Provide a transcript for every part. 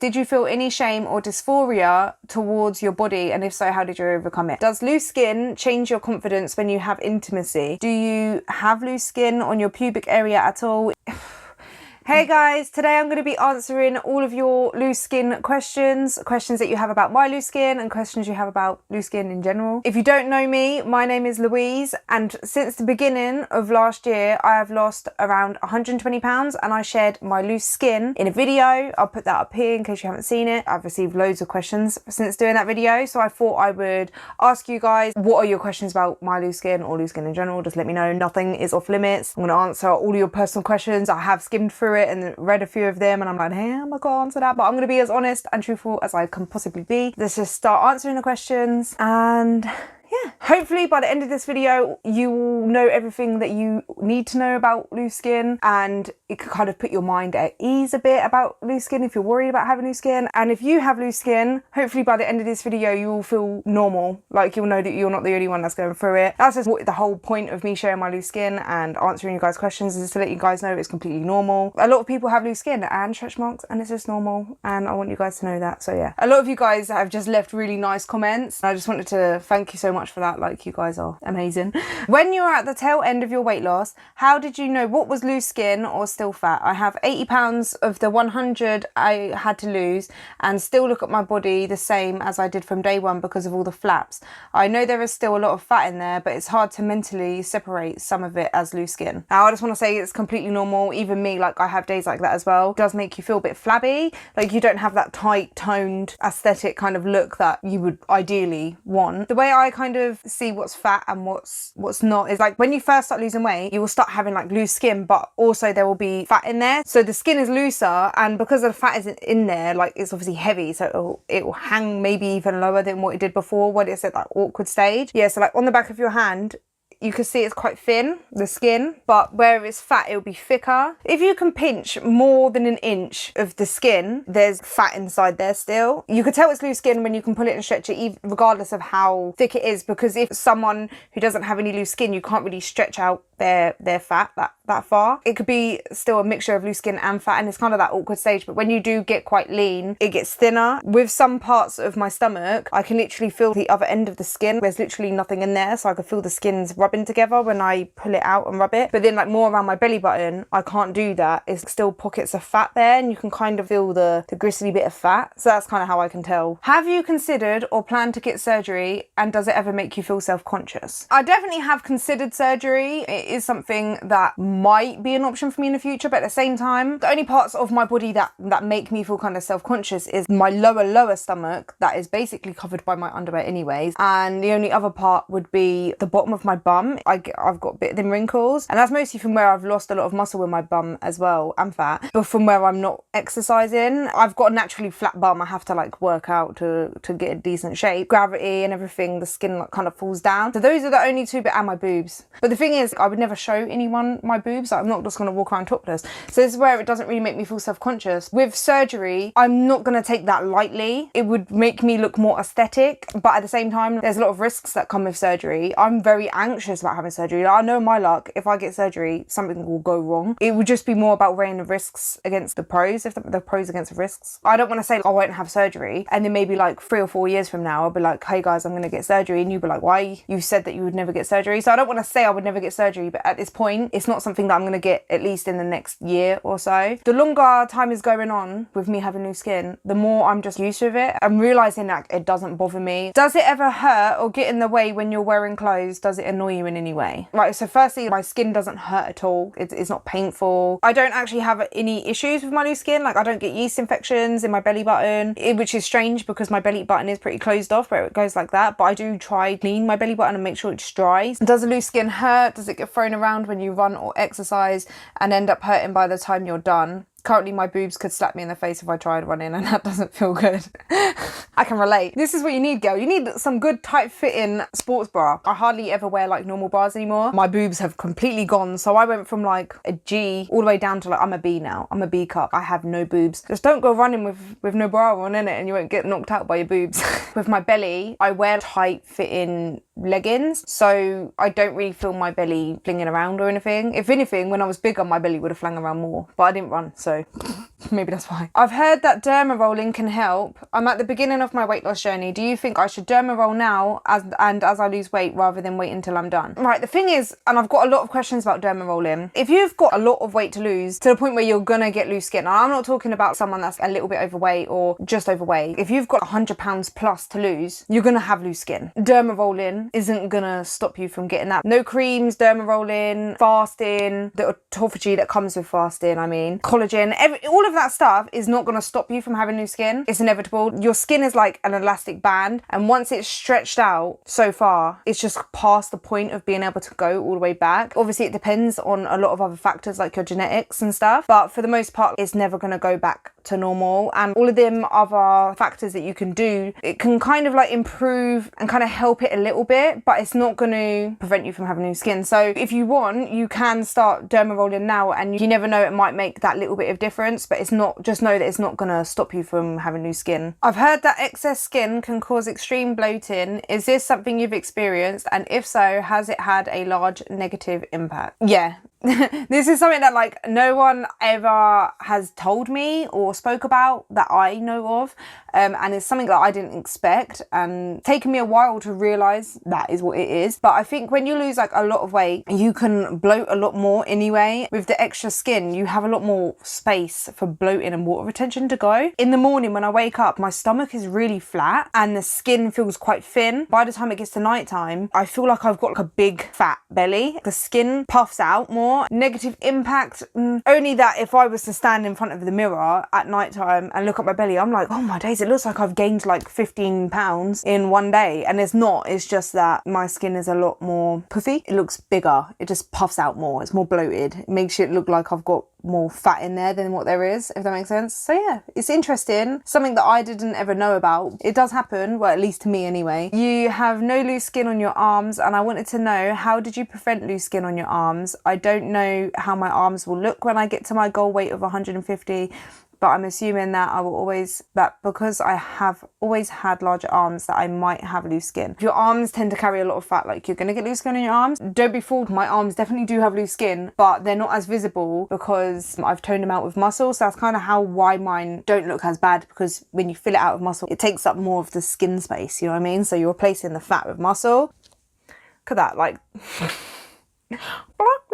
Did you feel any shame or dysphoria towards your body? And if so, how did you overcome it? Does loose skin change your confidence when you have intimacy? Do you have loose skin on your pubic area at all? Hey guys, today I'm going to be answering all of your loose skin questions that you have about my loose skin and questions you have about loose skin in general. If you don't know me, my name is Louise, and since the beginning of last year I have lost around 120 pounds, and I shared my loose skin in a video. I'll put that up here in case you haven't seen it. I've received loads of questions since doing that video, so I thought I would ask you guys, what are your questions about my loose skin or loose skin in general? Just let me know. Nothing is off limits. I'm going to answer all of your personal questions. I have skimmed through it and read a few of them, and I'm like, hey, I'm not gonna answer that, but I'm gonna be as honest and truthful as I can possibly be. Let's just start answering the questions, and yeah, hopefully by the end of this video you will know everything that you need to know about loose skin, and it could kind of put your mind at ease a bit about loose skin if you're worried about having loose skin. And if you have loose skin, hopefully by the end of this video you will feel normal, like you'll know that you're not the only one that's going through it. That's just what the whole point of me sharing my loose skin and answering you guys' questions is, to let you guys know it's completely normal. A lot of people have loose skin and stretch marks, and it's just normal, and I want you guys to know that. So yeah, a lot of you guys have just left really nice comments. I just wanted to thank you so much for that. Like, you guys are amazing. When you were at the tail end of your weight loss, how did you know what was loose skin or still fat? I have 80 pounds of the 100 I had to lose and still look at my body the same as I did from day one because of all the flaps. I know there is still a lot of fat in there, but it's hard to mentally separate some of it as loose skin. Now, I just want to say it's completely normal. Even me, like, I have days like that as well. It does make you feel a bit flabby. Like, you don't have that tight, toned, aesthetic kind of look that you would ideally want. The way I kind of see what's fat and what's not is, like, when you first start losing weight, you will start having like loose skin, but also there will be fat in there. So the skin is looser, and because the fat isn't in there, like, it's obviously heavy, so it will hang maybe even lower than what it did before when it's at that awkward stage. Yeah, so like on the back of your hand, you can see it's quite thin, the skin, but where it's fat, it'll be thicker. If you can pinch more than an inch of the skin, there's fat inside there still. You could tell it's loose skin when you can pull it and stretch it, regardless of how thick it is, because if someone who doesn't have any loose skin, you can't really stretch out their fat that far. It could be still a mixture of loose skin and fat, and it's kind of that awkward stage, but when you do get quite lean, it gets thinner. With some parts of my stomach, I can literally feel the other end of the skin. There's literally nothing in there, so I can feel the skins rubbing together when I pull it out and rub it. But then, like, more around my belly button, I can't do that. It's still pockets of fat there, and you can kind of feel the gristly bit of fat. So that's kind of how I can tell. Have you considered or planned to get surgery, and does it ever make you feel self-conscious? I definitely have considered surgery. It is something that might be an option for me in the future, but at the same time, the only parts of my body that make me feel kind of self-conscious is my lower stomach, that is basically covered by my underwear anyways, and the only other part would be the bottom of my bum. I've got a bit of them wrinkles, and that's mostly from where I've lost a lot of muscle in my bum as well, and fat, but from where I'm not exercising. I've got a naturally flat bum. I have to like work out to get a decent shape. Gravity and everything, the skin like kind of falls down. So those are the only two bits, and my boobs. But the thing is, I would never show anyone my boobs. Like, I'm not just going to walk around topless. So this is where it doesn't really make me feel self-conscious. With surgery, I'm not going to take that lightly. It would make me look more aesthetic, but at the same time, there's a lot of risks that come with surgery. I'm very anxious about having surgery. I know my luck, if I get surgery, something will go wrong. It would just be more about weighing the risks against the pros, if the pros against the risks. I don't want to say, like, I won't have surgery, and then maybe like 3 or 4 years from now, I'll be like, hey guys, I'm going to get surgery, and you'll be like, why? You said that you would never get surgery. So I don't want to say I would never get surgery, but at this point, it's not something that I'm going to get at least in the next year or so. The longer time is going on with me having loose skin, the more I'm just used to it. I'm realising that it doesn't bother me. Does it ever hurt or get in the way when you're wearing clothes? Does it annoy you in any way? Right, so firstly, my skin doesn't hurt at all. It's not painful. I don't actually have any issues with my loose skin. Like, I don't get yeast infections in my belly button, which is strange because my belly button is pretty closed off where it goes like that, but I do try clean my belly button and make sure it's dry. Does the loose skin hurt? Does it get thrown around when you run or exercise and end up hurting by the time you're done? Currently, my boobs could slap me in the face if I tried running, and that doesn't feel good. I can relate. This is what you need, girl. You need some good tight fitting sports bra. I hardly ever wear like normal bras anymore. My boobs have completely gone. So I went from like a G all the way down to like, I'm a B now. I'm a B cup. I have no boobs. Just don't go running with no bra on in it, and you won't get knocked out by your boobs. With my belly, I wear tight fitting leggings, so I don't really feel my belly flinging around or anything. If anything, when I was bigger, my belly would have flung around more, but I didn't run, so maybe that's why. I've heard that derma rolling can help. I'm at the beginning of my weight loss journey. Do you think I should derma roll now as I lose weight rather than wait until I'm done? Right, the thing is, and I've got a lot of questions about derma rolling. If you've got a lot of weight to lose to the point where you're gonna get loose skin, and I'm not talking about someone that's a little bit overweight or just overweight. If you've got 100 pounds plus to lose, you're gonna have loose skin. Derma rolling isn't gonna stop you from getting that. No creams, derma rolling, fasting, the autophagy that comes with fasting, collagen, all of that stuff is not gonna stop you from having loose skin. It's inevitable. Your skin is like an elastic band, and once it's stretched out so far, it's just past the point of being able to go all the way back. Obviously, it depends on a lot of other factors like your genetics and stuff, but for the most part, it's never gonna go back to normal. And all of them other factors that you can do, it can kind of like improve and kind of help it a little bit, but it's not going to prevent you from having new skin. So if you want, you can start derma rolling now, and you never know, it might make that little bit of difference, but it's not, just know that it's not going to stop you from having new skin. I've heard that excess skin can cause extreme bloating. Is this something you've experienced, and if so, has it had a large negative impact? Yeah. This is something that like no one ever has told me or spoke about that I know of, and it's something that I didn't expect, and taken me a while to realize that is what it is. But I think when you lose like a lot of weight, you can bloat a lot more anyway. With the extra skin, you have a lot more space for bloating and water retention to go. In the morning when I wake up, my stomach is really flat and the skin feels quite thin. By the time it gets to nighttime, I feel like I've got like a big fat belly. The skin puffs out more. Negative impact, only that if I was to stand in front of the mirror at nighttime and look at my belly, I'm like, oh my days, it looks like I've gained like 15 pounds in one day. And it's not, it's just that my skin is a lot more puffy. It looks bigger, it just puffs out more, it's more bloated. It makes it look like I've got more fat in there than what there is, if that makes sense. So yeah, it's interesting, something that I didn't ever know about. It does happen, well, at least to me anyway. You have no loose skin on your arms, and I wanted to know, how did you prevent loose skin on your arms? I don't know how my arms will look when I get to my goal weight of 150, but I'm assuming that because I have always had larger arms, that I might have loose skin. If your arms tend to carry a lot of fat, like you're gonna get loose skin on your arms. Don't be fooled, my arms definitely do have loose skin, but they're not as visible because I've toned them out with muscle. So that's kind of why mine don't look as bad, because when you fill it out with muscle, it takes up more of the skin space, you know what I mean? So you're replacing the fat with muscle. Look at that, like block.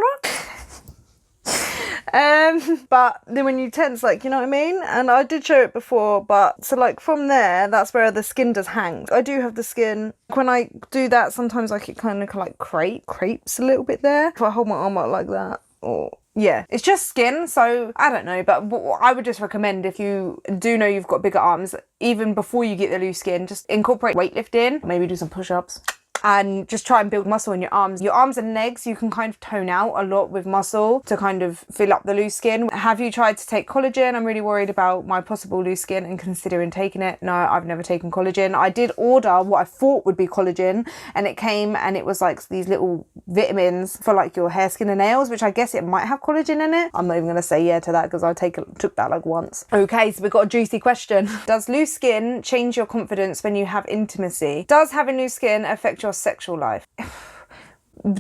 But then when you tense, like, you know what I mean? And I did show it before, but so like from there, that's where the skin does hang. I do have the skin. When I do that, sometimes like it kind of like crepes a little bit there. If I hold my arm out like that, or yeah, it's just skin. So I don't know, but I would just recommend, if you do know you've got bigger arms, even before you get the loose skin, just incorporate weightlifting, maybe do some push-ups, and just try and build muscle in your arms. Your arms and legs, you can kind of tone out a lot with muscle to kind of fill up the loose skin. Have you tried to take collagen? I'm really worried about my possible loose skin and considering taking it. No, I've never taken collagen. I did order what I thought would be collagen, and it came and it was like these little vitamins for like your hair, skin and nails, which I guess it might have collagen in it. I'm not even gonna say yeah to that because I took that like once. Okay, so we've got a juicy question. Does loose skin change your confidence when you have intimacy? Does having loose skin affect your sexual life?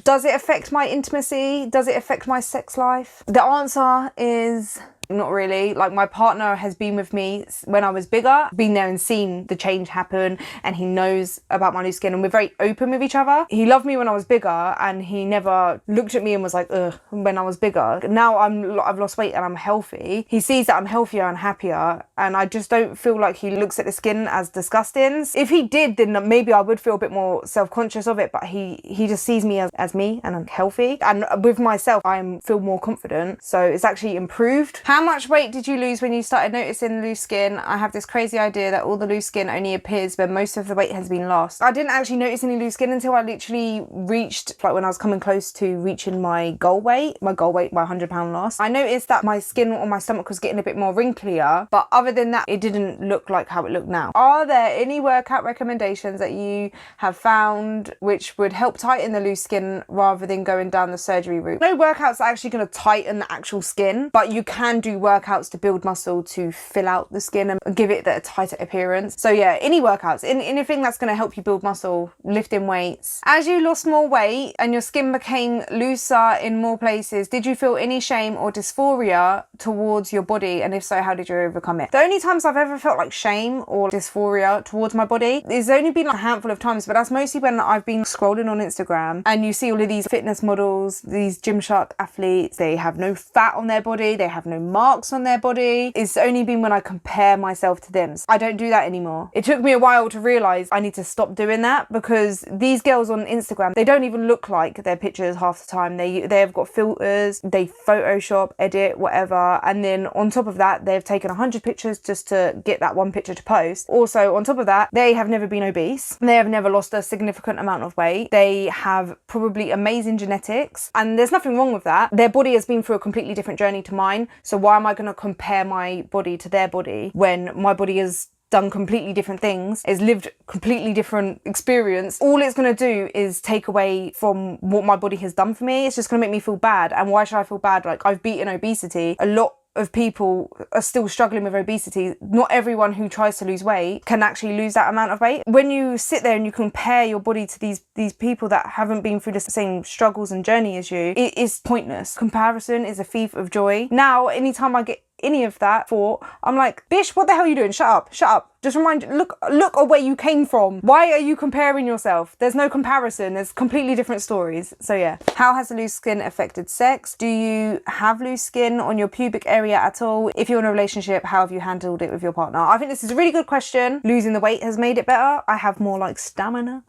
Does it affect my intimacy? Does it affect my sex life? The answer is not really. Like, my partner has been with me when I was bigger, been there and seen the change happen, and he knows about my loose skin, and we're very open with each other. He loved me when I was bigger, and he never looked at me and was like, ugh, when I was bigger. Now I've lost weight and I'm healthy. He sees that I'm healthier and happier, and I just don't feel like he looks at the skin as disgusting. If he did, then maybe I would feel a bit more self-conscious of it, but he just sees me as me, and I'm healthy. And with myself, I feel more confident, so it's actually improved. How much weight did you lose when you started noticing loose skin? I have this crazy idea that all the loose skin only appears when most of the weight has been lost. I didn't actually notice any loose skin until I literally reached, like when I was coming close to reaching my goal weight, my 100-pound loss. I noticed that my skin on my stomach was getting a bit more wrinklier, but other than that, it didn't look like how it looked now. Are there any workout recommendations that you have found which would help tighten the loose skin rather than going down the surgery route? No workouts are actually going to tighten the actual skin, but you can do workouts to build muscle to fill out the skin and give it that tighter appearance. So yeah, any workouts, anything that's going to help you build muscle, lifting weights. As you lost more weight and your skin became looser in more places, did you feel any shame or dysphoria towards your body? And if so, how did you overcome it? The only times I've ever felt like shame or dysphoria towards my body, there's only been like a handful of times, but that's mostly when I've been scrolling on Instagram and you see all of these fitness models, these Gymshark athletes, they have no fat on their body, they have no marks on their body. It's only been when I compare myself to them. I don't do that anymore. It took me a while to realize I need to stop doing that, because these girls on Instagram, they don't even look like their pictures half the time. They've got filters, they Photoshop, edit, whatever, and then on top of that, they've taken 100 pictures just to get that one picture to post. Also, on top of that, they have never been obese. They have never lost a significant amount of weight. They have probably amazing genetics, and there's nothing wrong with that. Their body has been through a completely different journey to mine, so why am I going to compare my body to their body when my body has done completely different things, has lived completely different experience? All it's going to do is take away from what my body has done for me. It's just going to make me feel bad. And why should I feel bad? Like, I've beaten obesity. A lot of people are still struggling with obesity. Not everyone who tries to lose weight can actually lose that amount of weight. When you sit there and you compare your body to these people that haven't been through the same struggles and journey as you, it is pointless. Comparison is a thief of joy. Now, anytime I get any of that thought, I'm like, bish, what the hell are you doing? Shut up. Just remind you, look at where you came from. Why are you comparing yourself? There's no comparison. There's completely different stories. So yeah. How has loose skin affected sex? Do you have loose skin on your pubic area at all? If you're in a relationship, how have you handled it with your partner? I think this is a really good question. Losing the weight has made it better. I have more like stamina.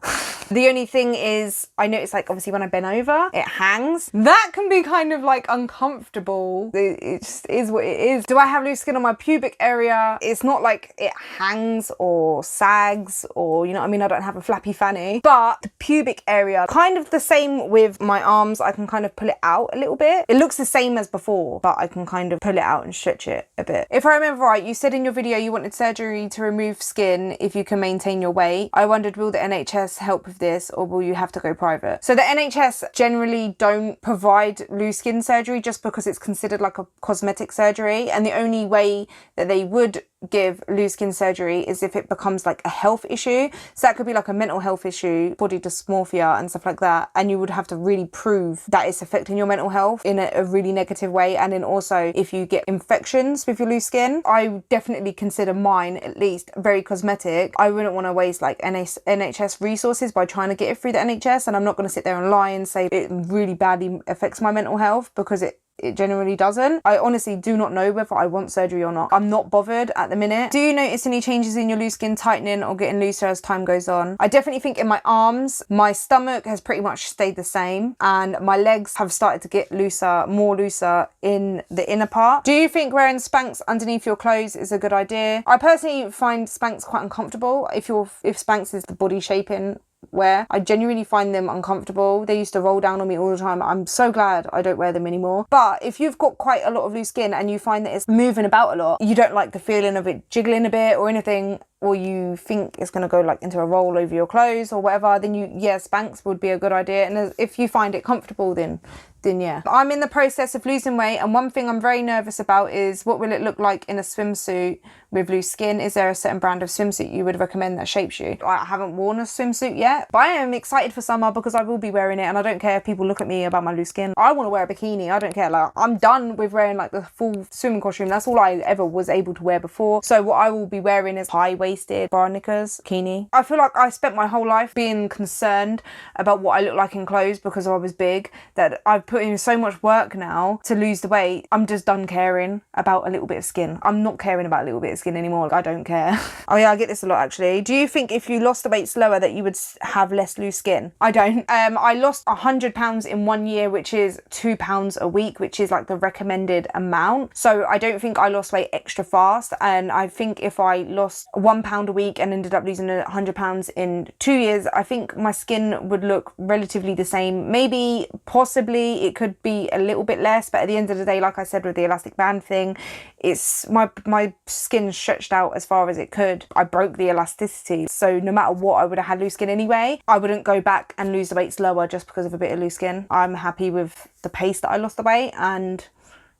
The only thing is, I notice, like, obviously when I bend over, it hangs. That can be kind of like uncomfortable. It just is what it is. Do I have loose skin on my pubic area? It's not like it hangs or sags or, you know what I mean? I don't have a flappy fanny, but the pubic area, kind of the same with my arms. I can kind of pull it out a little bit. It looks the same as before, but I can kind of pull it out and stretch it a bit. If I remember right, you said in your video you wanted surgery to remove skin if you can maintain your weight. I wondered, will the NHS help with this, or will you have to go private? So the NHS generally don't provide loose skin surgery just because it's considered like a cosmetic surgery, and the only way that they would give loose skin surgery is if it becomes like a health issue. So that could be like a mental health issue, body dysmorphia and stuff like that, and you would have to really prove that it's affecting your mental health in a really negative way. And then also, if you get infections with your loose skin, I would definitely consider mine at least very cosmetic. I wouldn't want to waste like NHS resources by trying to get it through the NHS, and I'm not going to sit there and lie and say it really badly affects my mental health, because it generally doesn't. I honestly do not know whether I want surgery or not. I'm not bothered at the minute. Do you notice any changes in your loose skin tightening or getting looser as time goes on? I definitely think in my arms, my stomach has pretty much stayed the same, and my legs have started to get looser, more looser in the inner part. Do you think wearing Spanx underneath your clothes is a good idea? I personally find Spanx quite uncomfortable. If Spanx is the body shaping wear, I genuinely find them uncomfortable. They used to roll down on me all the time. I'm so glad I don't wear them anymore. But if you've got quite a lot of loose skin and you find that it's moving about a lot, you don't like the feeling of it jiggling a bit or anything, or you think it's going to go like into a roll over your clothes or whatever, then Spanx would be a good idea. And if you find it comfortable, then yeah. I'm in the process of losing weight, and one thing I'm very nervous about is what will it look like in a swimsuit with loose skin? Is there a certain brand of swimsuit you would recommend that shapes you? I haven't worn a swimsuit yet, but I am excited for summer because I will be wearing it, and I don't care if people look at me about my loose skin. I want to wear a bikini. I don't care. Like, I'm done with wearing like the full swimming costume. That's all I ever was able to wear before. So what I will be wearing is high-waisted bar knickers, bikini. I feel like I spent my whole life being concerned about what I look like in clothes because I was big, that I've put in so much work now to lose the weight. I'm just done caring about a little bit of skin. I'm not caring about a little bit of skin anymore. I don't care. Oh yeah, I get this a lot actually. Do you think if you lost the weight slower that you would have less loose skin? I don't. I lost 100 pounds in 1 year, which is 2 pounds a week, which is like the recommended amount. So I don't think I lost weight extra fast. And I think if I lost £1 a week and ended up losing 100 pounds in 2 years, I think my skin would look relatively the same. Maybe, possibly, it could be a little bit less, but at the end of the day, like I said with the elastic band thing, it's my skin stretched out as far as it could. I broke the elasticity, so no matter what, I would have had loose skin anyway. I wouldn't go back and lose the weight slower just because of a bit of loose skin. I'm happy with the pace that I lost the weight, and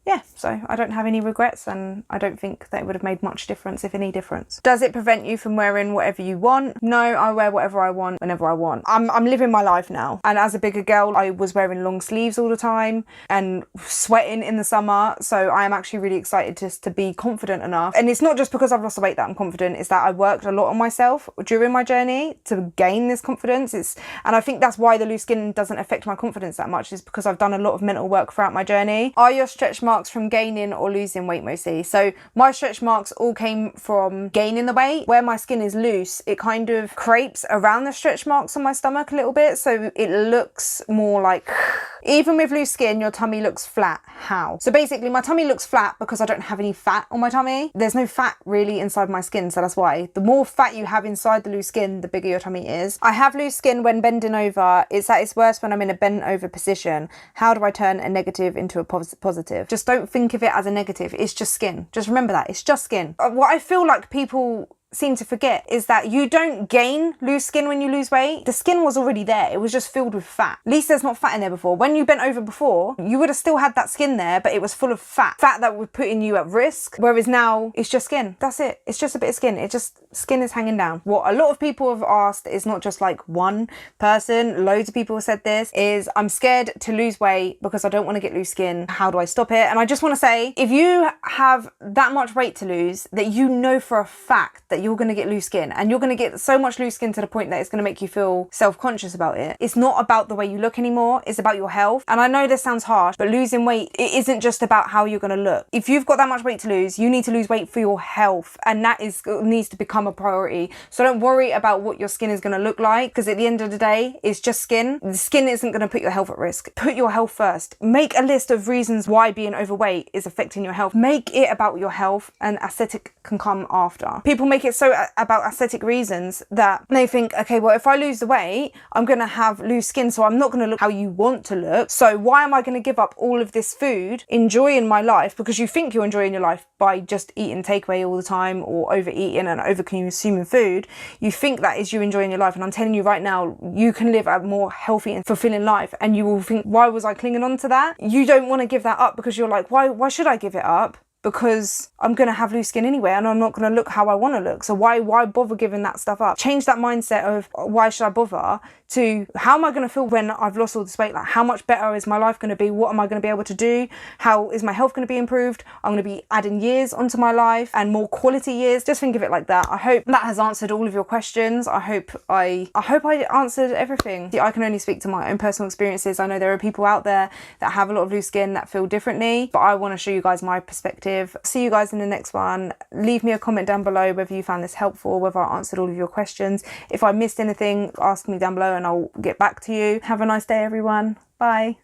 yeah, so I don't have any regrets, and I don't think that it would have made much difference, if any difference. Does it prevent you from wearing whatever you want? No, I wear whatever I want whenever I want. I'm living my life now, and as a bigger girl I was wearing long sleeves all the time and sweating in the summer, so I am actually really excited just to be confident enough. And it's not just because I've lost the weight that I'm confident, it's that I worked a lot on myself during my journey to gain this confidence. And I think that's why the loose skin doesn't affect my confidence that much, is because I've done a lot of mental work throughout my journey. Are your stretch marks from gaining or losing weight mostly? So my stretch marks all came from gaining the weight. Where my skin is loose, it kind of crepes around the stretch marks on my stomach a little bit, so it looks more like, even with loose skin, your tummy looks flat. How? So basically my tummy looks flat because I don't have any fat on my tummy. There's no fat really inside my skin, so that's why. The more fat you have inside the loose skin, the bigger your tummy is. I have loose skin when bending over. It's at its worst when I'm in a bent over position. How do I turn a negative into a positive? Just don't think of it as a negative. It's just skin. Just remember that. It's just skin. What I feel like people seem to forget is that you don't gain loose skin when you lose weight. The skin was already there. It was just filled with fat. At least there's not fat in there before. When you bent over before, you would have still had that skin there, but it was full of fat that was putting you at risk. Whereas now it's just skin. That's it. It's just a bit of skin. It just, skin is hanging down. What a lot of people have asked is not just like one person, loads of people have said this, is I'm scared to lose weight because I don't want to get loose skin. How do I stop it? And I just want to say, if you have that much weight to lose that you know for a fact that you're going to get loose skin, and you're going to get so much loose skin to the point that it's going to make you feel self-conscious about it. It's not about the way you look anymore, it's about your health. And I know this sounds harsh, but losing weight, it isn't just about how you're going to look. If you've got that much weight to lose, you need to lose weight for your health, and that needs to become a priority. So don't worry about what your skin is going to look like, because at the end of the day, it's just skin. The skin isn't going to put your health at risk. Put your health first. Make a list of reasons why being overweight is affecting your health. Make it about your health, and aesthetic can come after. People make it so about aesthetic reasons that they think, okay, well, if I lose the weight, I'm going to have loose skin, so I'm not going to look how you want to look. So why am I going to give up all of this food, enjoying my life, because you think you're enjoying your life by just eating takeaway all the time or overeating and over consuming food. You think that is you enjoying your life, and I'm telling you right now, you can live a more healthy and fulfilling life, and you will think, why was I clinging on to that? You don't want to give that up because you're like, why should I give it up? Because I'm going to have loose skin anyway, and I'm not going to look how I want to look. So why bother giving that stuff up? Change that mindset of why should I bother to how am I going to feel when I've lost all this weight? Like, how much better is my life going to be? What am I going to be able to do? How is my health going to be improved? I'm going to be adding years onto my life, and more quality years. Just think of it like that. I hope that has answered all of your questions. I hope I answered everything. See, I can only speak to my own personal experiences. I know there are people out there that have a lot of loose skin that feel differently, but I want to show you guys my perspective. See you guys in the next one. Leave me a comment down below whether you found this helpful, whether I answered all of your questions. If I missed anything, ask me down below and I'll get back to you. Have a nice day, everyone. Bye.